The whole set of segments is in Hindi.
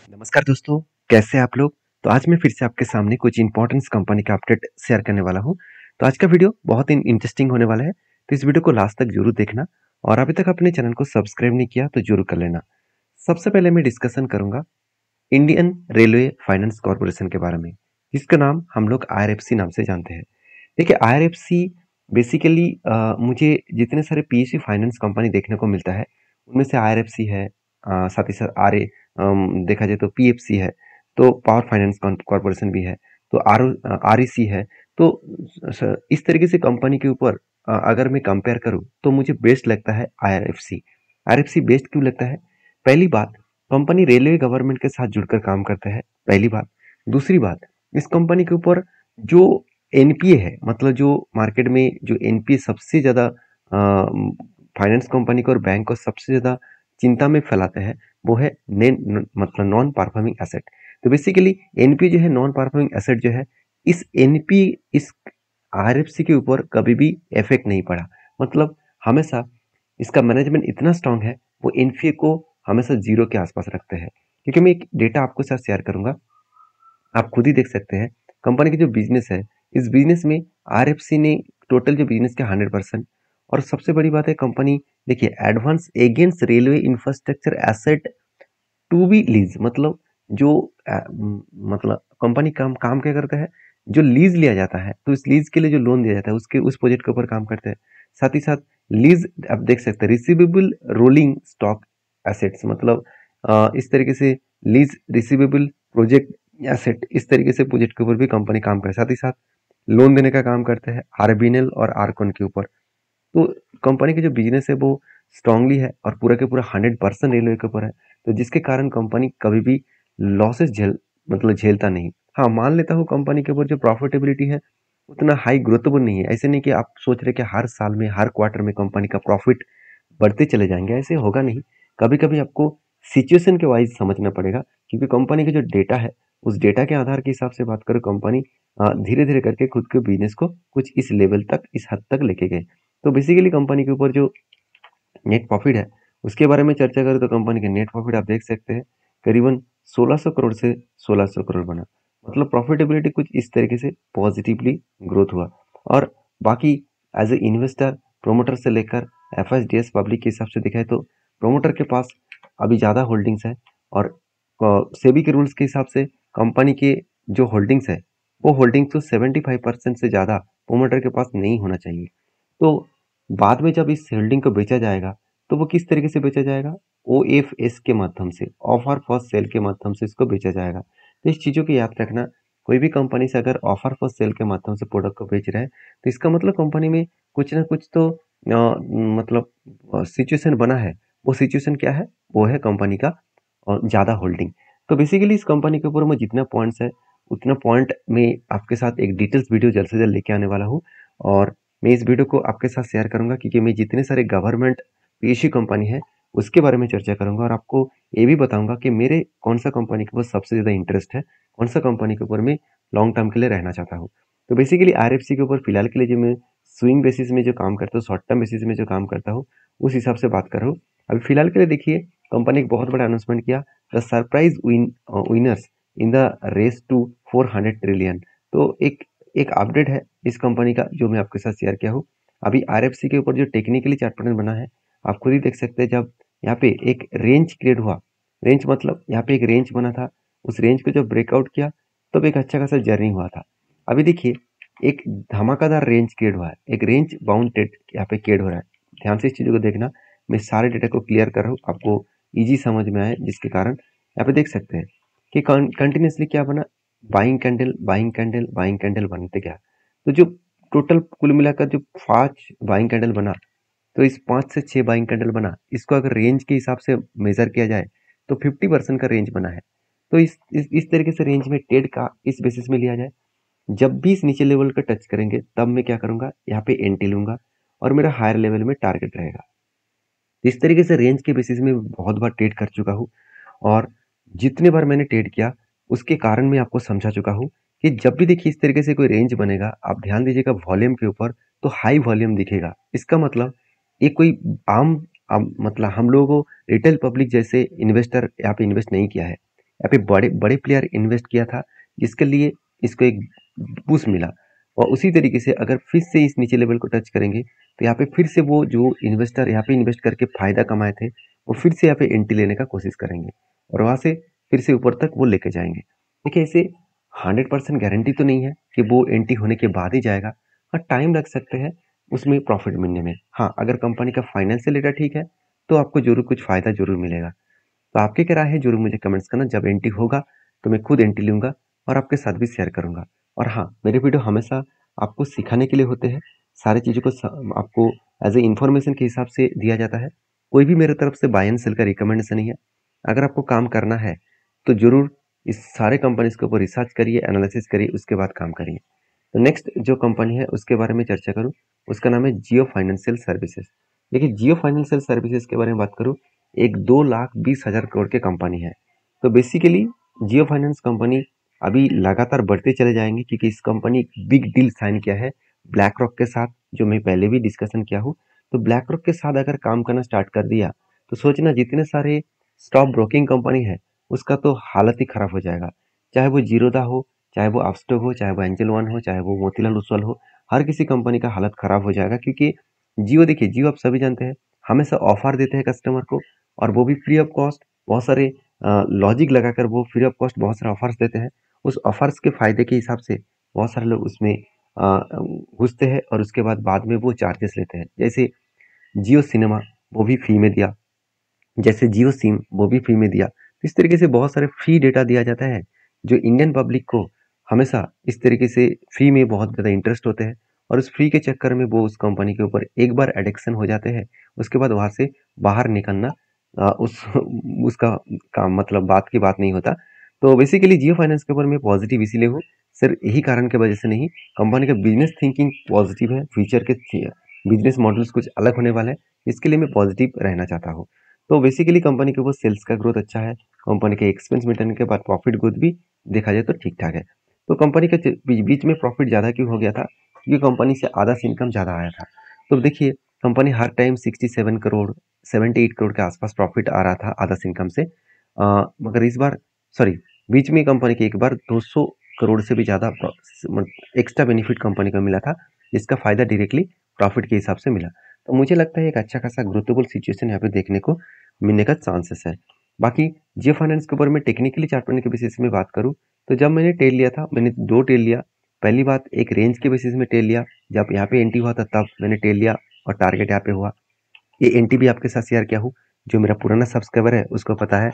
नमस्कार दोस्तों, कैसे हैं आप लोग। तो आज मैं फिर से आपके सामने कुछ इंपॉर्टेंट कंपनी का अपडेट शेयर करने वाला हूं। तो आज का वीडियो बहुत ही इंटरेस्टिंग होने वाला है, तो इस वीडियो को लास्ट तक जरूर देखना। और अभी तक अपने चैनल को सब्सक्राइब नहीं किया तो जरूर कर लेना। सबसे पहले मैं डिस्कशन करूंगा इंडियन रेलवे फाइनेंस कॉर्पोरेशन के बारे में, जिसका नाम हम लोग आईआरएफसी नाम से जानते हैं। देखिए, आईआरएफसी बेसिकली मुझे जितने सारे पीएसयू फाइनेंस कंपनी देखने को मिलता है उनमें से आईआरएफसी है। साथ ही साथ देखा जाए तो पीएफसी है, तो पावर फाइनेंस कॉर्पोरेशन भी है, तो आरईसी है। तो इस तरीके से कंपनी के ऊपर अगर मैं कंपेयर करूं तो मुझे बेस्ट लगता है आईआरएफसी। आईआरएफसी बेस्ट क्यों लगता है? पहली बात, कंपनी रेलवे गवर्नमेंट के साथ जुड़कर काम करता है, पहली बात। दूसरी बात, इस कंपनी के ऊपर जो एनपीए है, मतलब जो मार्केट में जो एनपीए सबसे ज्यादा फाइनेंस कंपनी को और बैंक को सबसे ज्यादा चिंता में फैलाते हैं, वो है मतलब नॉन परफॉर्मिंग एसेट। तो बेसिकली एनपी जो है, नॉन परफॉर्मिंग एसेट जो है, इस एनपी इस आरएफसी के ऊपर कभी भी इफेक्ट नहीं पड़ा। मतलब हमेशा इसका मैनेजमेंट इतना स्ट्रांग है, वो एनपीए को हमेशा जीरो के आसपास रखते हैं। क्योंकि मैं एक डेटा आपको साथ शेयर करूंगा, आप खुद ही देख सकते हैं। कंपनी की जो बिजनेस है, इस बिजनेस में आरएफसी ने टोटल जो बिजनेस के 100%। और सबसे बड़ी बात है, कंपनी देखिए advance against railway infrastructure asset to be lease, मतलब जो मतलब कंपनी काम काम क्या करता है, जो लीज लिया जाता है तो इस लीज के लिए जो लोन दिया जाता है उसके उस प्रोजेक्ट के ऊपर काम करते हैं। साथ ही साथ लीज आप देख सकते हैं, रिसीवेबल रोलिंग स्टॉक एसेट्स, मतलब इस तरीके से लीज रिसीवेबल प्रोजेक्ट एसेट, इस तरीके से प्रोजेक्ट के ऊपर भी कंपनी काम करे। साथ ही साथ लोन देने का काम करते हैं आरबीएनएल और आरकॉन के ऊपर। तो कंपनी की जो बिजनेस है वो स्ट्रांगली है और पूरा के पूरा 100% रेलवे के ऊपर है। तो जिसके कारण कंपनी कभी भी लॉसेस झेलता नहीं। हाँ, मान लेता हूँ कंपनी के ऊपर जो प्रॉफिटेबिलिटी है उतना हाई ग्रोथेबल नहीं है। ऐसे नहीं कि आप सोच रहे कि हर साल में हर क्वार्टर में कंपनी का प्रॉफिट बढ़ते चले जाएंगे, ऐसे होगा नहीं। कभी कभी आपको सिचुएशन के वाइज समझना पड़ेगा, क्योंकि कंपनी का जो डेटा है उस डेटा के आधार के हिसाब से बात करो, कंपनी धीरे धीरे करके खुद के बिजनेस को कुछ इस लेवल तक, इस हद तक लेके गए। तो बेसिकली कंपनी के ऊपर जो नेट प्रॉफिट है उसके बारे में चर्चा करें तो कंपनी के नेट प्रॉफिट आप देख सकते हैं करीबन 1600 करोड़ से 1600 करोड़ बना। मतलब प्रॉफिटेबिलिटी कुछ इस तरीके से पॉजिटिवली ग्रोथ हुआ। और बाकी एज ए इन्वेस्टर, प्रोमोटर से लेकर एफएसडीएस पब्लिक के हिसाब से देखा है तो प्रोमोटर के पास अभी ज़्यादा होल्डिंग्स है। और सेबी के रूल्स के हिसाब से कंपनी के जो होल्डिंग्स है वो होल्डिंग्स तो 75% से ज़्यादा प्रोमोटर के पास नहीं होना चाहिए। तो बाद में जब इस होल्डिंग को बेचा जाएगा तो वो किस तरीके से बेचा जाएगा? ओएफएस के माध्यम से, ऑफर फॉर सेल के माध्यम से इसको बेचा जाएगा। तो इस चीज़ों को याद रखना, कोई भी कंपनी से अगर ऑफर फॉर सेल के माध्यम से प्रोडक्ट को बेच रहा है तो इसका मतलब कंपनी में कुछ ना कुछ तो मतलब सिचुएशन बना है। वो सिचुएशन क्या है? वो है कंपनी का ज़्यादा होल्डिंग। तो बेसिकली इस कंपनी के ऊपर मैं जितना पॉइंट्स है उतना पॉइंट में आपके साथ एक डिटेल्स वीडियो जल्द से जल्द लेके आने वाला हूँ। और मैं इस वीडियो को आपके साथ शेयर करूंगा क्योंकि मैं जितने सारे गवर्नमेंट पीएसयू कंपनी है उसके बारे में चर्चा करूंगा, और आपको ये भी बताऊंगा कि मेरे कौन सा कंपनी के ऊपर सबसे ज़्यादा इंटरेस्ट है, कौन सा कंपनी के ऊपर मैं लॉन्ग टर्म के लिए रहना चाहता हूँ। तो बेसिकली आरएफसी के ऊपर फिलहाल के लिए जो मैं स्विंग बेसिस में जो काम करता हूँ, शॉर्ट टर्म बेसिस में जो काम करता हूँ, उस हिसाब से बात कर रहा हूँ। अभी फिलहाल के लिए देखिए, कंपनी एक बहुत बड़ा अनाउंसमेंट किया, the surprise winners in the race to 400 trillion. तो एक एक अपडेट है इस कंपनी का जो मैं आपके साथ शेयर किया हूँ। अभी आरएफसी के ऊपर जो टेक्निकली चार्ट पैटर्न बना है आप खुद ही देख सकते हैं। जब यहाँ पे एक रेंज क्रिएट हुआ, रेंज मतलब यहाँ पे एक रेंज बना था, उस रेंज को जब ब्रेकआउट किया तब एक अच्छा खासा जर्नी हुआ था। अभी देखिए एक धमाकेदार रेंज क्रिएट हुआ है, एक रेंज बाउंड ट्रेड यहाँ पे क्रिएट हो रहा है। ध्यान से इस चीज़ों को देखना, मैं सारे डेटा को क्लियर कर रहा हूँ, आपको ईजी समझ में आए, जिसके कारण यहाँ पे देख सकते हैं कि कंटिन्यूसली क्या बना, buying candle buying candle buying candle बनते गया। तो जो टोटल कुल मिलाकर जो 5 बाइंग कैंडल बना, तो इस 5 से 6 बाइंग कैंडल बना, इसको अगर रेंज के हिसाब से मेजर किया जाए तो 50% का रेंज बना है। तो इस तरीके से रेंज में ट्रेड का इस बेसिस में लिया जाए, जब भी इस नीचे लेवल का टच करेंगे तब मैं क्या करूंगा, यहाँ पे एंट्री लूंगा और मेरा हायर लेवल में टारगेट रहेगा। इस तरीके से रेंज के बेसिस में बहुत बार ट्रेड कर चुका हूँ, और जितने बार मैंने ट्रेड किया उसके कारण मैं आपको समझा चुका हूँ कि जब भी देखिए इस तरीके से कोई रेंज बनेगा, आप ध्यान दीजिएगा वॉल्यूम के ऊपर, तो हाई वॉल्यूम दिखेगा। इसका मतलब ये कोई मतलब हम लोगों को रिटेल पब्लिक जैसे इन्वेस्टर यहाँ पे इन्वेस्ट नहीं किया है। यहाँ पे बड़े बड़े प्लेयर इन्वेस्ट किया था, जिसके लिए इसको एक बूस्ट मिला। और उसी तरीके से अगर फिर से इस नीचे लेवल को टच करेंगे तो यहाँ पे फिर से वो जो इन्वेस्टर यहाँ पे इन्वेस्ट करके फायदा कमाए थे, वो फिर से यहाँ पे एंट्री लेने का कोशिश करेंगे और वहां से फिर से ऊपर तक वो लेके जाएंगे। देखिए, इसे 100% गारंटी तो नहीं है कि वो एंट्री होने के बाद ही जाएगा। हाँ, टाइम लग सकते हैं उसमें प्रॉफिट मिलने में। हाँ, अगर कंपनी का फाइनेंशियल डेटा ठीक है तो आपको जरूर कुछ फायदा जरूर मिलेगा। तो आपकी क्या राय है, जरूर मुझे कमेंट्स करना। जब एंट्री होगा तो मैं खुद एंट्री लूंगा और आपके साथ भी शेयर करूंगा। और हाँ, मेरे वीडियो हमेशा आपको सिखाने के लिए होते हैं। सारी चीज़ों को आपको एज ए इन्फॉर्मेशन के हिसाब से दिया जाता है। कोई भी मेरे तरफ से बाय एंड सेल का रिकमेंडेशन नहीं है। अगर आपको काम करना है तो जरूर इस सारे कंपनीज के ऊपर रिसर्च करिए, एनालिसिस करिए, उसके बाद काम करिए। तो नेक्स्ट जो कंपनी है उसके बारे में चर्चा करूँ, उसका नाम है जियो फाइनेंशियल सर्विसेज। देखिए, जियो फाइनेंशियल सर्विसेज के बारे में बात करूँ, एक 2,20,000 करोड़ की कंपनी है। तो बेसिकली जियो फाइनेंस कंपनी अभी लगातार बढ़ते चले जाएंगे, क्योंकि इस कंपनी बिग डील साइन किया है ब्लैक रॉक के साथ, जो मैं पहले भी डिस्कशन किया हूँ। तो ब्लैक रॉक के साथ अगर काम करना स्टार्ट कर दिया तो सोचना, जितने सारे स्टॉक ब्रोकिंग कंपनी है उसका तो हालत ही खराब हो जाएगा। चाहे वो जीरोधा हो, चाहे वो अपस्टॉक हो, चाहे वो एंजल वन हो, चाहे वो मोतीलाल ओसवाल हो, हर किसी कंपनी का हालत खराब हो जाएगा। क्योंकि जियो, देखिए जियो आप सभी जानते हैं, हमेशा ऑफर देते हैं कस्टमर को, और वो भी फ्री ऑफ कॉस्ट। बहुत सारे लॉजिक लगाकर वो फ्री ऑफ कॉस्ट बहुत सारे ऑफर्स देते हैं। उस ऑफर्स के फायदे के हिसाब से बहुत सारे लोग उसमें घुसते हैं और उसके बाद में वो चार्जेस लेते हैं। जैसे जियो सिनेमा वो भी फ्री में दिया, जैसे जियो सिम वो भी फ्री में दिया। तो इस तरीके से बहुत सारे फ्री डेटा दिया जाता है, जो इंडियन पब्लिक को हमेशा इस तरीके से फ्री में बहुत ज़्यादा इंटरेस्ट होते हैं। और उस फ्री के चक्कर में वो उस कंपनी के ऊपर एक बार एडिक्शन हो जाते हैं, उसके बाद वहाँ से बाहर निकलना उस उसका काम, मतलब बात की बात नहीं होता। तो बेसिकली जियो फाइनेंस के ऊपर मैं पॉजिटिव इसीलिए हूँ, सिर्फ यही कारण की वजह से नहीं, कंपनी का बिजनेस थिंकिंग पॉजिटिव है, फ्यूचर के बिजनेस मॉडल्स कुछ अलग होने वाले हैं, इसके लिए मैं पॉजिटिव रहना चाहता हूँ। तो बेसिकली कंपनी के ऊपर सेल्स का ग्रोथ अच्छा है, कंपनी के एक्सपेंस मिटाने के बाद प्रॉफिट ग्रोथ भी देखा जाए तो ठीक ठाक है। तो कंपनी के बीच में प्रॉफिट ज़्यादा क्यों हो गया था, क्योंकि कंपनी से आधा से इनकम ज़्यादा आया था। तो देखिए, कंपनी हर टाइम 67 करोड़, 78 करोड़ के आसपास प्रॉफिट आ रहा था आधा से इनकम से। मगर इस बार, सॉरी, बीच में कंपनी के एक बार 200 करोड़ से भी ज़्यादा एक्स्ट्रा बेनिफिट कंपनी को मिला था, जिसका फायदा डायरेक्टली प्रॉफिट के हिसाब से मिला। तो मुझे लगता है एक अच्छा खासा ग्रोथेबल सिचुएशन यहाँ पे देखने को मिलने का चांसेस है। बाकी जियो फाइनेंस के ऊपर मैं टेक्निकली चार्ट पढ़ने के बेसिस में बात करूँ, तो जब मैंने टेल लिया था, मैंने दो टेल लिया। पहली बात, एक रेंज के बेसिस में टेल लिया, जब यहाँ पे एंट्री हुआ था तब मैंने टेल लिया और टारगेट यहाँ पे हुआ। ये एंट्री भी आपके साथ शेयर किया हूँ, जो मेरा पुराना सब्सक्राइबर है उसको पता है।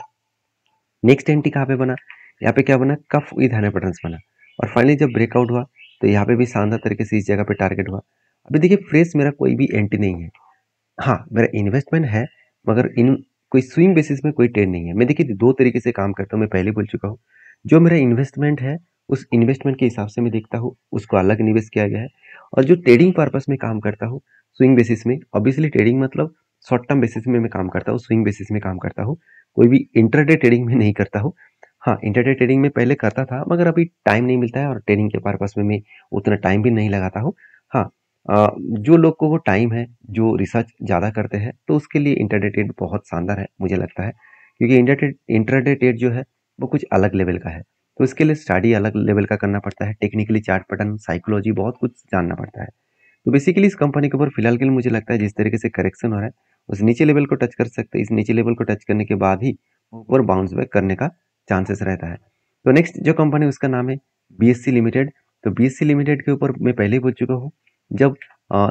नेक्स्ट एंट्री कहाँ पे बना, यहाँ पे क्या बना, कफ विद हैना पैटर्न्स बना। और फाइनली जब ब्रेकआउट हुआ तो यहाँ पे भी शानदार तरीके से इस जगह पे टारगेट हुआ। अभी देखिए, फ्रेश मेरा कोई भी एंट्री नहीं है। हाँ, मेरा इन्वेस्टमेंट है, मगर इन कोई स्विंग बेसिस में कोई ट्रेड नहीं है। मैं देखिए दो तरीके से काम करता हूँ, मैं पहले बोल चुका हूँ। जो मेरा इन्वेस्टमेंट है, उस इन्वेस्टमेंट के हिसाब से मैं देखता हूँ, उसको अलग निवेश किया गया है। और जो ट्रेडिंग पर्पस में काम करता हूँ, स्विंग बेसिस में, ऑब्वियसली ट्रेडिंग मतलब शॉर्ट टर्म बेसिस में मैं काम करता हूँ, स्विंग बेसिस में काम करता हूँ, कोई भी इंटरडे ट्रेडिंग में नहीं करता हूँ। हाँ, इंटरडे ट्रेडिंग में पहले करता था, मगर अभी टाइम नहीं मिलता है और ट्रेडिंग के पर्पस में मैं उतना टाइम भी नहीं लगाता हूँ। हाँ, जो लोग को वो टाइम है, जो रिसर्च ज़्यादा करते हैं, तो उसके लिए इंटरडे ट्रेड बहुत शानदार है मुझे लगता है। क्योंकि इंटरडे ट्रेड जो है वो कुछ अलग लेवल का है। तो इसके लिए स्टडी अलग लेवल का करना पड़ता है, टेक्निकली चार्ट पैटर्न, साइकोलॉजी, बहुत कुछ जानना पड़ता है। तो बेसिकली इस कंपनी के ऊपर फिलहाल के लिए मुझे लगता है जिस तरीके से करेक्शन हो रहा है, उस नीचे लेवल को टच कर सकते हैं। इस नीचे लेवल को टच करने के बाद ही ऊपर बाउंस बैक करने का चांसेस रहता है। तो नेक्स्ट जो कंपनी, उसका नाम है बीएससी लिमिटेड। तो बीएससी लिमिटेड के ऊपर मैं पहले ही बोल चुका हूँ, जब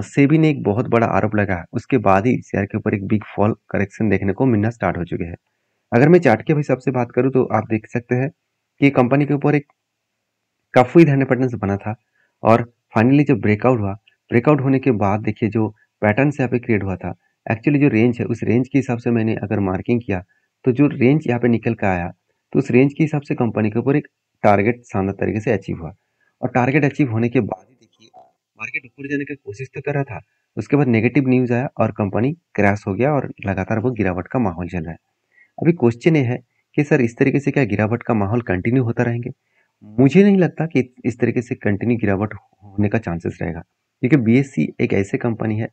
सेबी ने एक बहुत बड़ा आरोप लगाया, उसके बाद ही शेयर के ऊपर एक बिग फॉल करेक्शन देखने को मिलना स्टार्ट हो चुके हैं। अगर मैं चार्ट के हिसाब से बात करूँ तो आप देख सकते हैं कि कंपनी के ऊपर एक काफी धरने पैटर्न बना था, और फाइनली जब ब्रेकआउट हुआ, ब्रेकआउट होने के बाद देखिए जो पैटर्न यहाँ पे क्रिएट हुआ था, एक्चुअली जो रेंज है, उस रेंज के हिसाब से मैंने अगर मार्किंग किया, तो जो रेंज यहाँ पे निकल के आया, तो उस रेंज के हिसाब से कंपनी के ऊपर एक टारगेट शानदार तरीके से अचीव हुआ। और टारगेट अचीव होने के बाद ही देखिए मार्केट ऊपर जाने की कोशिश तो कर रहा था, उसके बाद नेगेटिव न्यूज आया और कंपनी क्रैश हो गया और लगातार वो गिरावट का माहौल चल रहा है। अभी क्वेश्चन ये है कि सर इस तरीके से क्या गिरावट का माहौल कंटिन्यू होता रहेंगे? मुझे नहीं लगता कि इस तरीके से कंटिन्यू गिरावट होने का चांसेस रहेगा, क्योंकि बीएससी एक ऐसे कंपनी है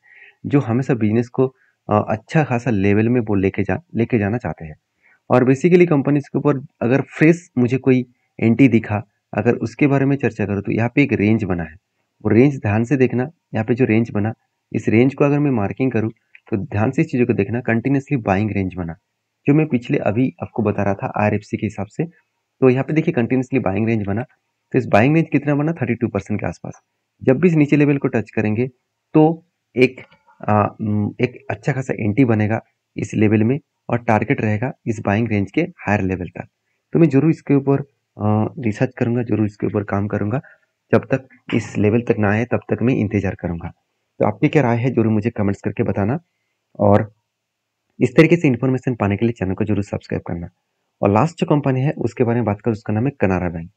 जो हमेशा बिजनेस को अच्छा खासा लेवल में वो लेके जाना चाहते हैं। और बेसिकली कंपनीज के ऊपर अगर फ्रेश मुझे कोई एंटी दिखा, अगर उसके बारे में चर्चा करूँ तो यहाँ पे एक रेंज बना है, वो रेंज ध्यान से देखना। यहाँ पे जो रेंज बना, इस रेंज को अगर मैं मार्किंग करूँ तो ध्यान से इस चीज़ों को देखना, कंटिन्यूसली बाइंग रेंज बना, जो मैं पिछले अभी आपको बता रहा था RFC के हिसाब से। तो यहाँ पे देखिए कंटिन्यूसली बाइंग रेंज बना, तो इस बाइंग रेंज कितना बना, 32% के आसपास। जब भी इस नीचे लेवल को टच करेंगे तो एक एक अच्छा खासा एंटी बनेगा इस लेवल में, और टारगेट रहेगा इस बाइंग रेंज के हायर लेवल तक। तो मैं जरूर इसके ऊपर रिसर्च करूंगा, जरूर इसके ऊपर काम करूंगा। जब तक इस लेवल तक ना आए तब तक मैं इंतजार करूंगा। तो आपकी क्या राय है जरूर मुझे कमेंट्स करके बताना, और इस तरीके से इन्फॉर्मेशन पाने के लिए चैनल को जरूर सब्सक्राइब करना। और लास्ट जो कंपनी है उसके बारे में बात करूँ, उसका नाम है कनारा बैंक।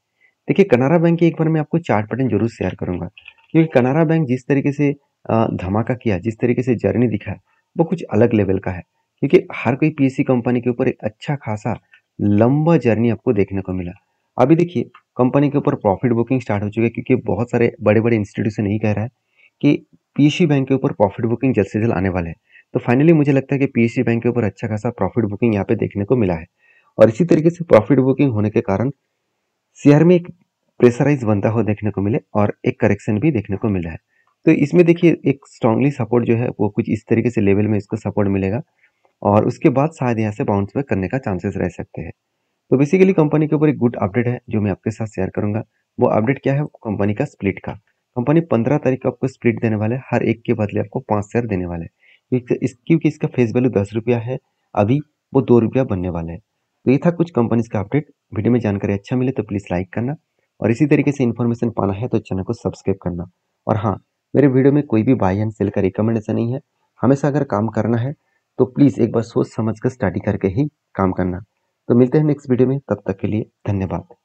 देखिए कनारा बैंक की एक बार मैं आपको चार्ट पैटर्न जरूर शेयर करूंगा, क्योंकि कनारा बैंक जिस तरीके से धमाका किया, जिस तरीके से जर्नी दिखा है, वो कुछ अलग लेवल का है। क्योंकि हर कोई PSU कंपनी के ऊपर एक अच्छा खासा लंबा जर्नी आपको देखने को मिला। अभी देखिए कंपनी के ऊपर प्रॉफिट बुकिंग स्टार्ट हो चुकी है, क्योंकि बहुत सारे बड़े बड़े इंस्टीट्यूशन यही कह रहा है कि PSU बैंक के ऊपर प्रॉफिट बुकिंग जल्द से जल्द आने वाले हैं। तो फाइनली मुझे लगता है कि PSU बैंक के ऊपर अच्छा खासा प्रॉफिट बुकिंग यहाँ पे देखने को मिला है, और इसी तरीके से प्रॉफिट बुकिंग होने के कारण शेयर में एक प्रेशराइज बनता हुआ देखने को मिले, और एक करेक्शन भी देखने को मिला है। तो इसमें देखिए एक स्ट्रांगली सपोर्ट जो है वो कुछ इस तरीके से लेवल में इसको सपोर्ट मिलेगा, और उसके बाद शायद यहाँ से बाउंस बैक करने का चांसेस रह सकते हैं। तो बेसिकली कंपनी के ऊपर एक गुड अपडेट है जो मैं आपके साथ शेयर करूंगा। वो अपडेट क्या है, कंपनी का स्प्लिट का। कंपनी 15 तारीख को आपको स्प्लिट देने वाले है, हर एक के बदले आपको 5 शेयर देने वाले हैं। क्योंकि इसका फेस वैल्यू 10 रुपया है, अभी वो 2 रुपया बनने वाले हैं। तो ये था कुछ कंपनीज का अपडेट। वीडियो में जानकारी अच्छा मिले तो प्लीज़ लाइक करना, और इसी तरीके से इन्फॉर्मेशन पाना है तो चैनल को सब्सक्राइब करना। और हाँ, मेरे वीडियो में कोई भी बाय एंड सेल का रिकमेंडेशन नहीं है। हमेशा अगर काम करना है तो प्लीज़ एक बार सोच समझ कर स्टडी करके ही काम करना। तो मिलते हैं नेक्स्ट वीडियो में, तब तक के लिए धन्यवाद।